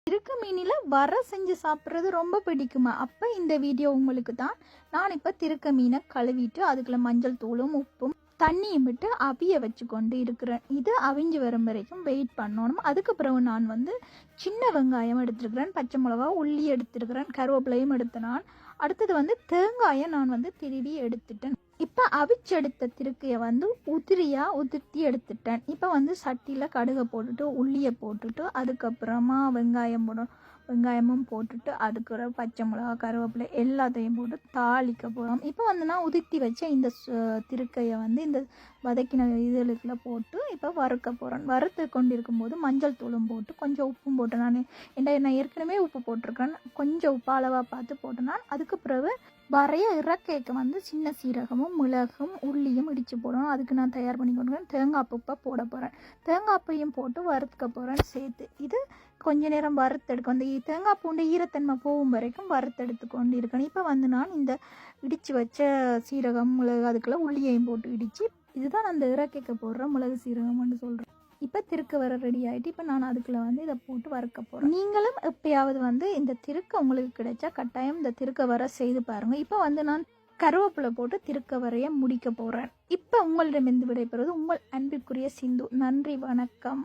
திருக்க மீனில் வர செஞ்சு சாப்பிட்றது ரொம்ப பிடிக்குமா? அப்போ இந்த வீடியோ உங்களுக்கு தான். நான் இப்போ திருக்க மீனை கழுவிட்டு அதுக்குள்ள மஞ்சள் தூளும் உப்பும் தண்ணியும் விட்டு அவிய வச்சு கொண்டு இருக்கிறேன். இது அவிஞ்சு வரும் வரைக்கும் வெயிட் பண்ணணும். அதுக்கு பிறகு நான் சின்ன வெங்காயம் எடுத்துருக்கிறேன், பச்சை மிளகா, உள்ளி எடுத்துருக்கிறேன், கருவேப்பிலையும் எடுத்து நான் அடுத்தது தேங்காயை நான் திருவி எடுத்துட்டேன். இப்போ அவிச்செடுத்த திருக்கையை உதிர்த்தி எடுத்துட்டேன். இப்போ சட்டியில் கடுகை போட்டுட்டு உள்ளியை போட்டுட்டு அதுக்கப்புறமா வெங்காயமும் போட்டுட்டு அதுக்கு பச்சை மிளகா, கருவேப்பிலை எல்லாத்தையும் போட்டு தாளிக்க போகிறோம். இப்போ நான் உதிர்த்தி வச்ச இந்த திருக்கையை இந்த வதக்கின இதுகளுக்குள்ள போட்டு இப்போ வறுக்க போகிறேன். வறுத்து கொண்டு இருக்கும்போது மஞ்சள் தூளும் போட்டு கொஞ்சம் உப்பும் போட்டு நான் ஏற்கனவே உப்பு போட்டிருக்கேன், கொஞ்சம் உப்பு அளவாக பார்த்து போட்டு நான் அதுக்கு பிறகு வரைய இறக்கைக்கு சின்ன சீரகமும் மிளகும் உள்ளியும் இடித்து போடணும். அதுக்கு நான் தயார் பண்ணி கொண்டுக்கிறேன். தேங்காய் பூப்பை போட போகிறேன். தேங்காய் பூவையும் போட்டு வறுக்க போகிறேன் சேர்த்து. இது கொஞ்ச நேரம் வறுத்தெடுக்கும். அந்த தேங்காய் பூண்டு ஈரத்தன்மை போகும் வரைக்கும் வறுத்தெடுத்து கொண்டு இருக்கணும். இப்போ நான் இந்த இடித்து வச்ச சீரகம் மிளகு அதுக்குள்ள உள்ளியையும் போட்டு இடித்து, இதுதான் அந்த இறக்கைக்கு போடுற மிளகு சீரகம்னு சொல்கிறேன். இப்போ திருக்க வர ரெடி ஆகிட்டு இப்போ நான் அதுக்குள்ளே இதை போட்டு வறுக்க போகிறேன். நீங்களும் எப்பயாவது இந்த திருக்க உங்களுக்கு கிடைச்சா கட்டாயம் இந்த திருக்க வர செய்து பாருங்கள். இப்போ நான் கருவேப்பிலை போட்டு திருக்க வரைய முடிக்க போகிறேன். இப்போ உங்களிடமிருந்து விடைபெறுவது உங்கள் அன்பிற்குரிய சிந்து. நன்றி, வணக்கம்.